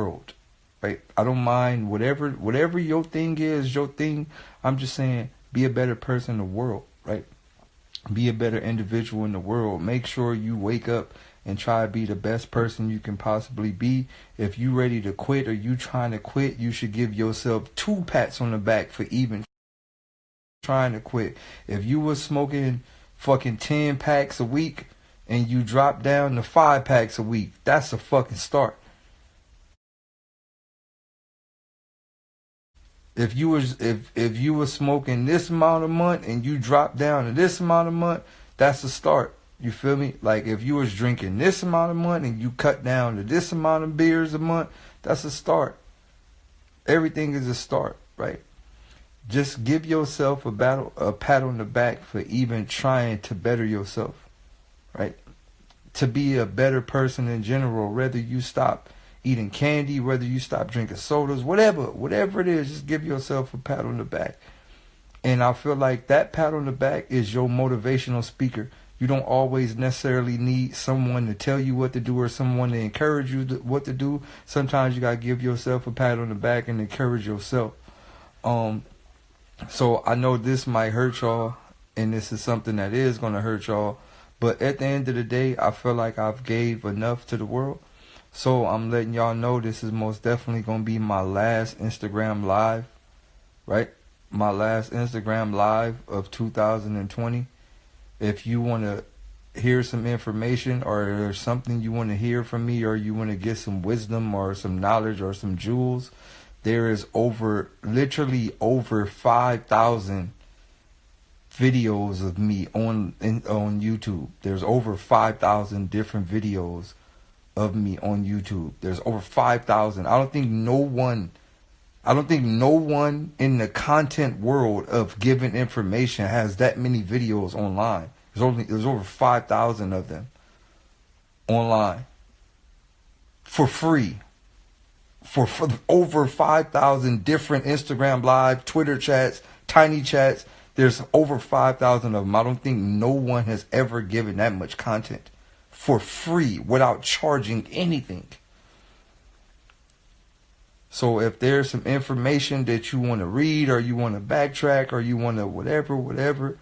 world, right? I don't mind whatever your thing is, your thing. I'm just saying, be a better person in the world, right? Be a better individual in the world. Make sure you wake up and try to be the best person you can possibly be. If you ready to quit or you trying to quit, you should give yourself 2 pats on the back for even trying to quit. If you was smoking fucking 10 packs a week and you drop down to 5 packs a week, that's a fucking start. If you was smoking this amount a month and you drop down to this amount a month, that's a start. You feel me? Like if you was drinking this amount a month and you cut down to this amount of beers a month, that's a start. Everything is a start, right? Just give yourself a pat on the back for even trying to better yourself, right? To be a better person in general, whether you stop eating candy, whether you stop drinking sodas, whatever it is, just give yourself a pat on the back. And I feel like that pat on the back is your motivational speaker. You don't always necessarily need someone to tell you what to do or someone to encourage you what to do. Sometimes you gotta give yourself a pat on the back and encourage yourself. So I know this might hurt y'all, and this is something that is gonna hurt y'all. But at the end of the day, I feel like I've gave enough to the world. So I'm letting y'all know this is most definitely gonna be my last Instagram live, right? My last Instagram live of 2020. If you want to hear some information or there's something you want to hear from me or you want to get some wisdom or some knowledge or some jewels, there is literally over 5,000 videos of me on YouTube. There's over 5,000 different videos of me on YouTube. There's over 5,000. I don't think no one in the content world of giving information has that many videos online. There's over 5,000 of them online for free. For over 5,000 different Instagram live, Twitter chats, tiny chats. There's over 5,000 of them. I don't think no one has ever given that much content for free without charging anything. So if there's some information that you want to read or you want to backtrack or you want to whatever,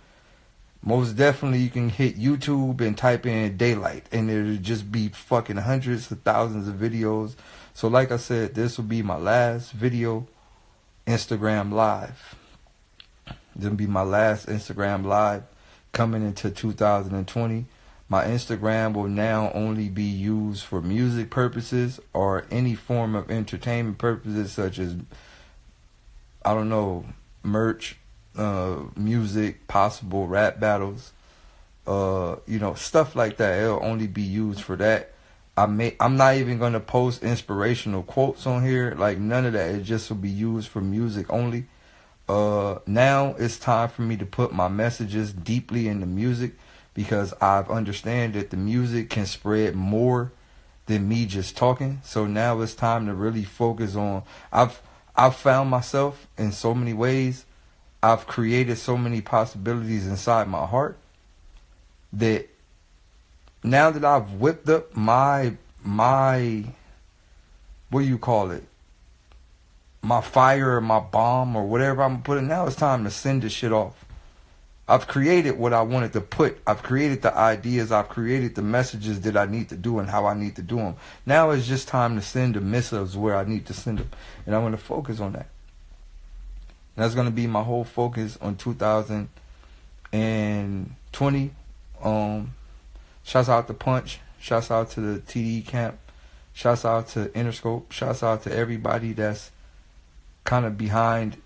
most definitely you can hit YouTube and type in Daylyt and it'll just be fucking hundreds of thousands of videos. So like I said, this will be my last video Instagram live. This will be my last Instagram live coming into 2020. My Instagram will now only be used for music purposes or any form of entertainment purposes such as, I don't know, merch, music, possible rap battles, stuff like that. It'll only be used for that. I'm not even going to post inspirational quotes on here, like none of that. It just will be used for music only. Now it's time for me to put my messages deeply into music, because I've understand that the music can spread more than me just talking. So now it's time to really focus on, I've found myself in so many ways. I've created so many possibilities inside my heart that now that I've whipped up my what do you call it? My fire or my bomb or whatever I'm putting, now it's time to send this shit off. I've created what I wanted to put. I've created the ideas. I've created the messages that I need to do and how I need to do them. Now it's just time to send the missives where I need to send them. And I'm going to focus on that. And that's going to be my whole focus on 2020. Shouts out to Punch. Shouts out to the TD camp. Shouts out to Interscope. Shouts out to everybody that's kind of behind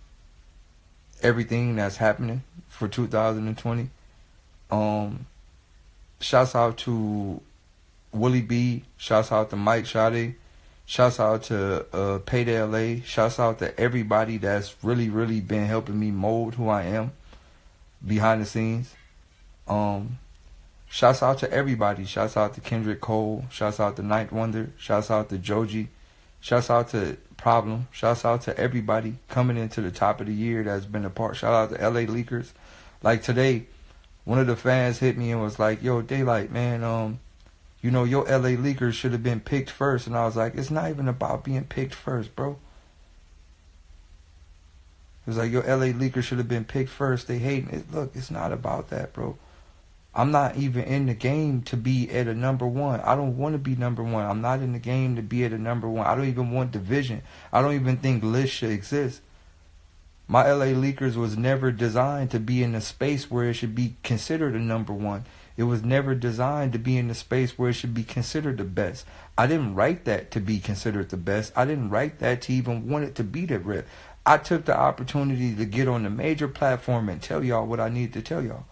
everything that's happening for 2020. Shouts out to Willie B. Shouts out to Mike Sade. Shouts out to Payday LA. Shouts out to everybody that's really, really been helping me mold who I am behind the scenes. Shouts out to everybody. Shouts out to Kendrick Cole. Shouts out to Ninth Wonder. Shouts out to Joji. Shouts out to Problem. Shouts out to everybody coming into the top of the year that's been a part. Shout out to LA Leakers. Like today, one of the fans hit me and was like, "Yo, Daylyt, man, you know, your LA Lakers should have been picked first. And I was like, it's not even about being picked first, bro. It was like, your LA Lakers should have been picked first. They hating it. Look, it's not about that, bro. I'm not even in the game to be at a number one. I don't want to be number one. I'm not in the game to be at a number one. I don't even want division. I don't even think lists should exist. My LA Lakers was never designed to be in a space where it should be considered a number one. It was never designed to be in a space where it should be considered the best. I didn't write that to be considered the best. I didn't write that to even want it to be that rep. I took the opportunity to get on a major platform and tell y'all what I need to tell y'all.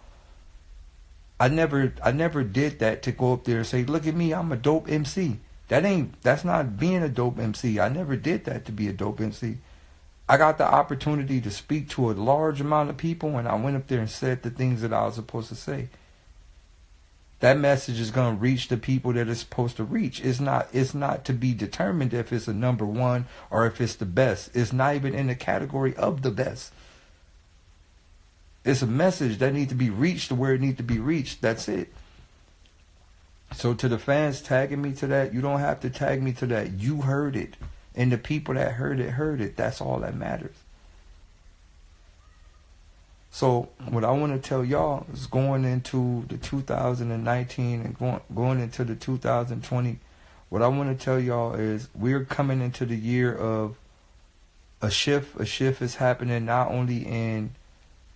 I never did that to go up there and say, look at me, I'm a dope MC. That's not being a dope MC. I never did that to be a dope MC. I got the opportunity to speak to a large amount of people, and I went up there and said the things that I was supposed to say. That message is going to reach the people that it's supposed to reach. It's not to be determined if it's a number one or if it's the best. It's not even in the category of the best. It's a message that needs to be reached to where it needs to be reached. That's it. So to the fans tagging me to that, you don't have to tag me to that. You heard it. And the people that heard it. That's all that matters. So what I want to tell y'all is going into the 2019 and going into the 2020, what I want to tell y'all is we're coming into the year of a shift. A shift is happening not only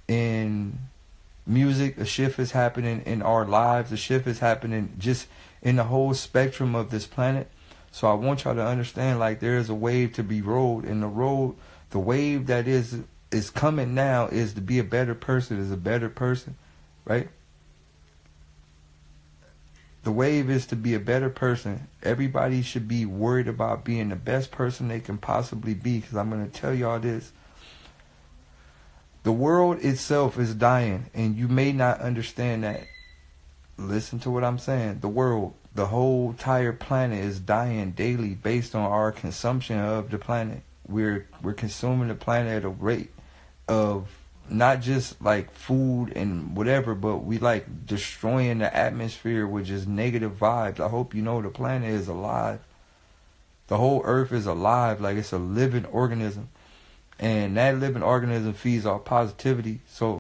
in music, a shift is happening in our lives, a shift is happening just in the whole spectrum of this planet. So I want y'all to understand, like, there is a wave to be rode, and the wave that is coming now is to be a better person, is a better person, right? The wave is to be a better person. Everybody should be worried about being the best person they can possibly be, because I'm going to tell y'all this. The world itself is dying, and you may not understand that. Listen to what I'm saying. The world, the whole entire planet is dying daily based on our consumption of the planet. We're consuming the planet at a rate of not just like food and whatever, but we like destroying the atmosphere with just negative vibes. I hope you know the planet is alive. The whole earth is alive, like it's a living organism. And that living organism feeds off positivity. So